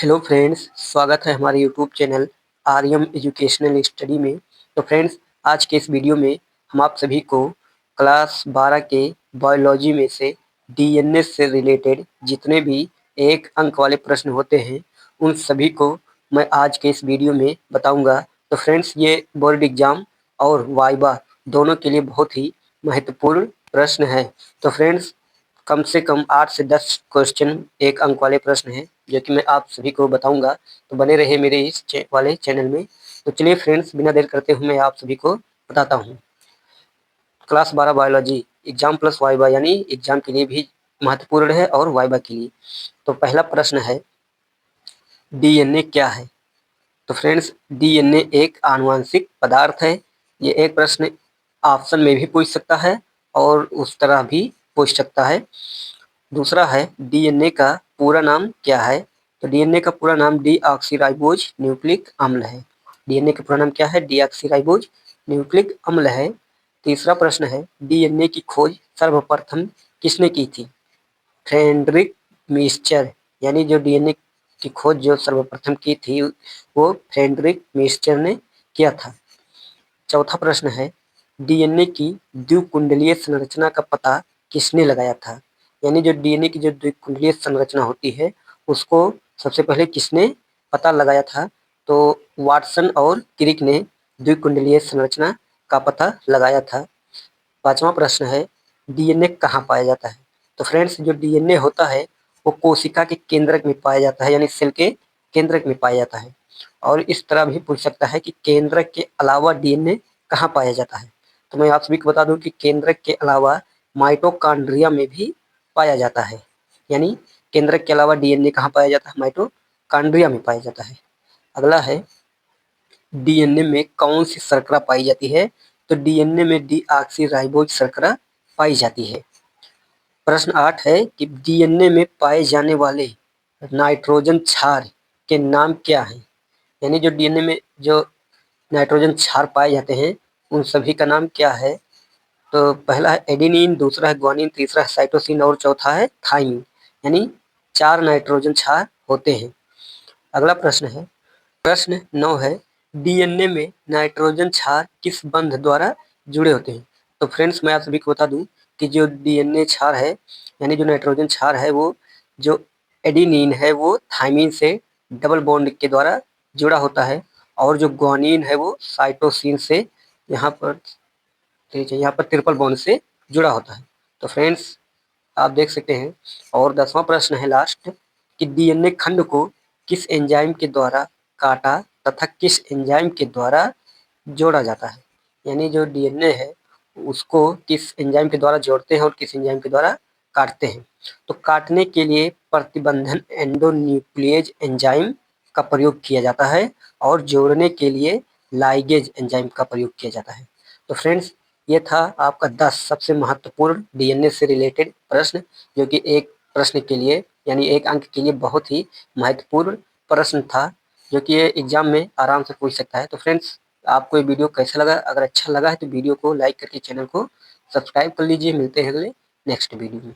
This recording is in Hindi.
हेलो फ्रेंड्स, स्वागत है हमारे YouTube channel Aryam educational study में। तो फ्रेंड्स, आज के इस वीडियो में हम आप सभी को क्लास 12 के बायोलॉजी में से डीएनए से रिलेटेड जितने भी एक अंक वाले प्रश्न होते हैं उन सभी को मैं आज के इस वीडियो में बताऊंगा। तो फ्रेंड्स, ये बोर्ड एग्जाम और वाइवा दोनों के लिए बहुत ही महत्वपूर्ण प्रश्न है। तो फ्रेंड्स, कम से कम 8 से 10 क्वेश्चन एक अंक वाले प्रश्न हैं जो कि मैं आप सभी को बताऊंगा। तो बने रहिए मेरे इस वाले चैनल में। तो चलिए फ्रेंड्स, बिना देर करते हुए मैं आप सभी को बताता हूँ। Class 12 biology exam plus viva यानी एग्जाम के लिए भी महत्वपूर्ण है और वाइवा के लिए। तो पहला प्रश्न है, डीएनए क्या है? तो फ्रेंड्स, डीएनए एक आनुवंशिक पदार्थ है। ये एक प्रश्न ऑप्शन में भी पूछ सकता है और उस तरह भी पूछ सकता है। दूसरा है, डीएनए का पूरा नाम क्या है? तो डीएनए का पूरा नाम डीऑक्सीराइबोज न्यूक्लिक अम्ल है। डीएनए का पूरा नाम क्या है? डीऑक्सीराइबोज न्यूक्लिक अम्ल है। तीसरा प्रश्न है, डीएनए की खोज सर्वप्रथम किसने की थी? फ्रेडरिक मिस्चर, यानी जो डीएनए की खोज जो सर्वप्रथम की थी वो फ्रेडरिक मिस्चर ने किया था। चौथा प्रश्न है, डीएनए की द्विकुंडलीय संरचना का पता किसने लगाया था? यानी जो डीएनए की जो द्विकुंडलीय संरचना होती है उसको सबसे पहले किसने पता लगाया था? तो वाटसन और क्रिक ने द्विकुंडलीय संरचना का पता लगाया था। पांचवा प्रश्न है, डीएनए कहाँ पाया जाता है? तो फ्रेंड्स, जो डीएनए होता है वो कोशिका के केंद्रक में पाया जाता है, यानी सेल के केंद्रक में पाया जाता है। और इस तरह भी पूछ सकता है कि केंद्रक के अलावा डीएनए कहाँ पाया जाता है? तो मैं आप सभी को बता दूं कि केंद्रक के अलावा माइटोकॉन्ड्रिया में भी पाया जाता है। यानी केंद्रक के अलावा डीएनए कहाँ पाया जाता है? माइटोकॉन्ड्रिया में पाया जाता है। अगला है, डीएनए में कौन सी शर्करा पाई जाती है? तो डीएनए में डीऑक्सीराइबोज शर्करा पाई जाती है। प्रश्न 8 है कि डीएनए में पाए जाने वाले नाइट्रोजन क्षार के नाम क्या हैं? यानी जो डीएनए में जो नाइट्रोजन क्षार पाए जाते हैं उन सभी का नाम क्या है? तो पहला है एडेनिन, दूसरा है ग्वानिन, तीसरा है साइटोसिन और चौथा है थाइमिन। यानी 4 नाइट्रोजन क्षार होते हैं। अगला प्रश्न है, प्रश्न 9 है, डीएनए में नाइट्रोजन क्षार किस बंध द्वारा जुड़े होते हैं? तो फ्रेंड्स, मैं आप सभी को बता दूं कि जो डीएनए क्षार है यानी जो नाइट्रोजन क्षार है वो जो एडेनिन है वो थाइमिन से डबल बॉन्ड के द्वारा जुड़ा होता है और जो ग्वानिन है वो साइटोसिन से यहाँ पर ट्रिपल बॉन्ड से जुड़ा होता है। तो फ्रेंड्स, आप देख सकते हैं। और 10वां प्रश्न है लास्ट, कि डीएनए खंड को किस एंजाइम के द्वारा काटा तथा किस एंजाइम के द्वारा जोड़ा जाता है? यानी जो डीएनए है उसको किस एंजाइम के द्वारा जोड़ते हैं और किस एंजाइम के द्वारा काटते हैं? तो काटने के लिए प्रतिबंधन एंडोन्यूक्लिएज एंजाइम का प्रयोग किया जाता है और जोड़ने के लिए लाइगेज एंजाइम का प्रयोग किया जाता है। तो फ्रेंड्स, ये था आपका 10 सबसे महत्वपूर्ण डीएनए से रिलेटेड प्रश्न, जो कि एक प्रश्न के लिए यानी एक अंक के लिए बहुत ही महत्वपूर्ण प्रश्न था, जो कि ये एग्जाम में आराम से पूछ सकता है। तो फ्रेंड्स, आपको ये वीडियो कैसा लगा? अगर अच्छा लगा है तो वीडियो को लाइक करके चैनल को सब्सक्राइब कर लीजिए। मिलते हैं अगले नेक्स्ट वीडियो में।